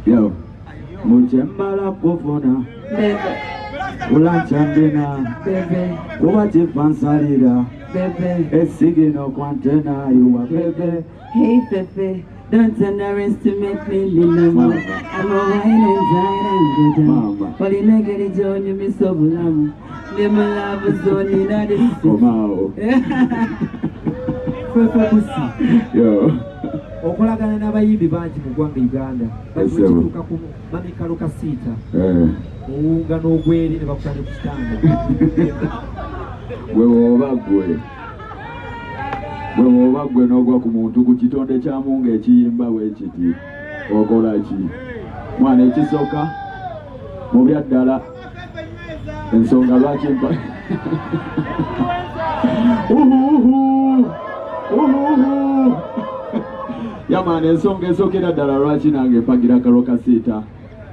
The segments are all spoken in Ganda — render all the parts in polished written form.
Yo, Muchembala Pofona, Ulachandina, Uwachi Fansalida, Esigino Quantena, you are baby. Hey Feffe, don't underestimate me, little mama. I'm a wine and dine and good. But in a get it on you, Miss Obulam. Never love is only not this. Come out. Feffe Busi. Yo. Okolagana n'abayimbi bangi mu ggwanga Uganda bakituuka ku mami Karole Kasita owunga n'ogweri ne bakutane ku kitanda gwe woba gwe n'ogwa ku muntu ku kitonde kya mungu ekiyimba bwekiti okola ki mwana ekisooka mu byaddala ensonga lwaki mpa Yamani ensonga esookera ddala lwaki nange mpagira Karole Kasita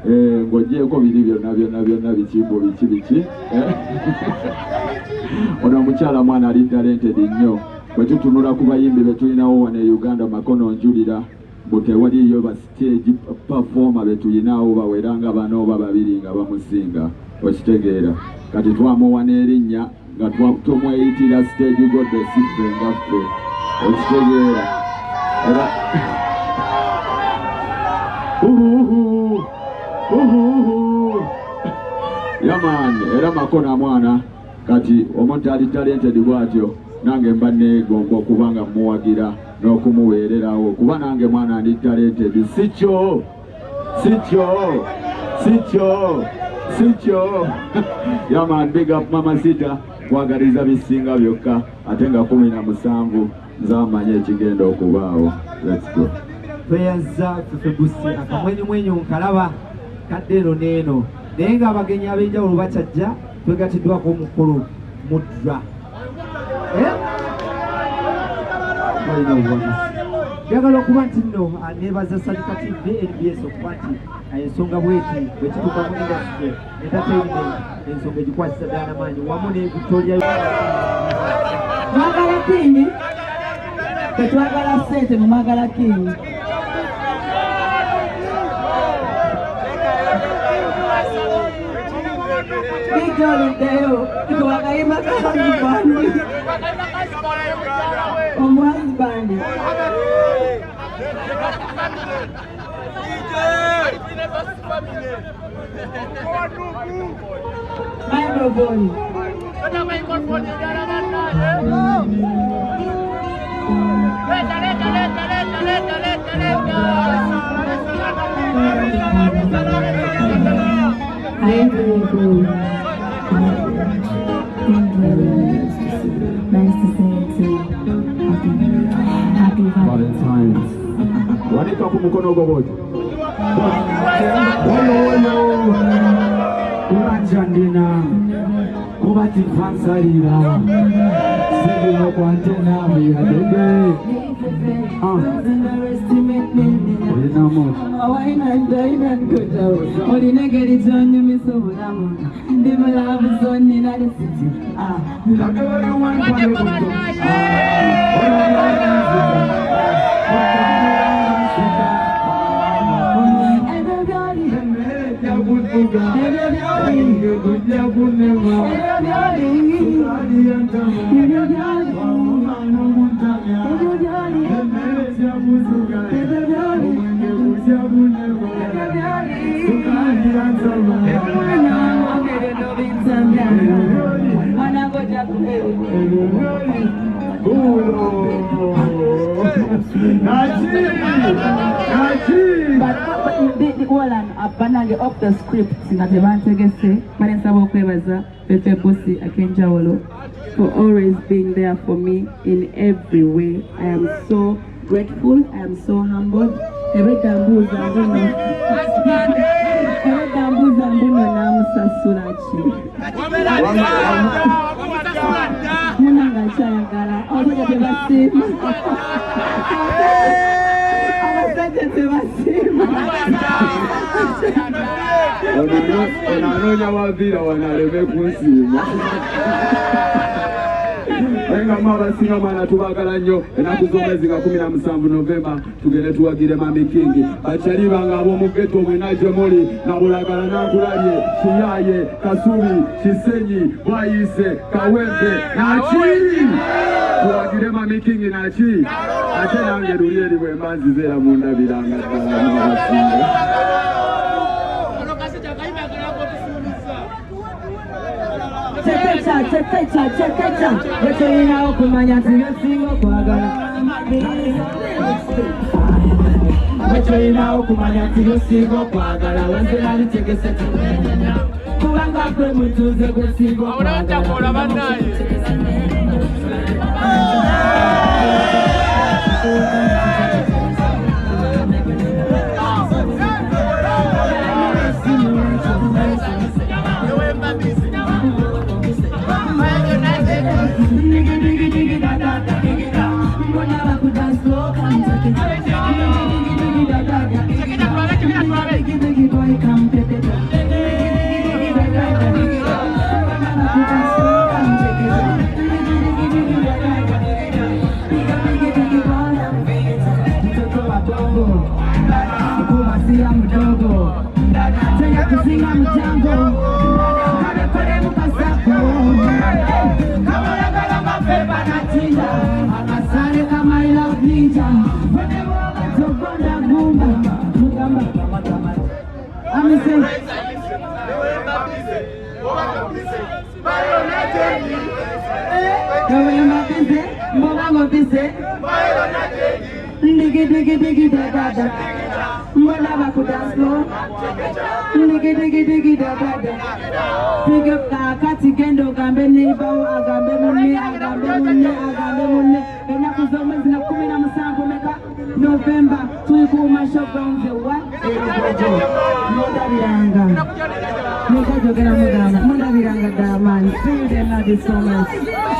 ng'oggyeko biri byonna bikimbo biki ono omukyala mwana ali talented nnyo bwe tutunula ku bayimbi be tulinawo wano e Uganda makono njulira mbu tewaliyo ba stage performer be tulinawo bawera nga bano oba babiri nga bamusinga okitegeera kati twamuwa n'erinnya nga tumweyitira stage godde siffe ngaffe okitegeera era Yaman era makona mwana kati omuntu ali talented bwatyo nange mba neegomba okubanga muwagira n'okumuweererawo kuba nange mwana ali talented sikyo Yaman big up mama Sita kwagaliza bisinga byokka ate nga 17 nzamanya ekigenda okubaawo. Let's go. Tweyaza Feffe Busi akamwenyumwenyu nkalaba kaddeno neeno naye nga abagenyi ab'enjawulo bakyajja twegatiddwako omukulu mudra njagala okuba nti nno neebaza Salika TV NBS okuba nti ensonga bweti bwekituuka mu industry entertainment ensonga egikwasisa ddala n'amaanyi wamu ne Victoria Mwagala King tetwagala ssente mu mwagala King Victoria Deo twagayima kahazibandi omuhazibandi microphone Nice to see you too. Happy Valentine's. Wanika kumukono gobote. Urachandina kubati fansalira sigino kwantena biyadebe wine and dine and good out. Only negative on you, Miss Obulam. Never love is on in the city. Up the script in Advantage, Vanessa Wokwebaza, Feffe Busi Akenjawolo, for always being there for me in every way. I am so grateful, I am so humbled. Every Gambuza, I don't know. Every Gambuza, I don't know. Sasurachi. Munanga Chayagala, I'll get the same. Onanonya wavira wanaleme kunsima Enga mama singa mwana tubagala nnyo enaku z'omwezi ga 17 Novemba tugende tuwagire Mami King bakyali bange ab'omu ghetto mwena gye muli Nabulagala Nankulabye Kiyaye Kasubi Kisenyi Bwayise Kawempe Nakiri tuwagire Mami King Naki ate nange luli eri bwe mbanzizeera mundabiranga Chekecha Wetulina okumanya tiyosinga okwagala Wetulina okumanya tiyosinga okwagala Wanzira litegese kubanga kwe mutuze gwesinga okwagala Digi da da da, mwana bakudaslo. Digi da da da. Pick up kati gendo gambe neighbor, agambe munne. Ena kuzomezi na 17 meka November. Tulikuma shop round the what? Muda viranga da man. See you there, love you so much.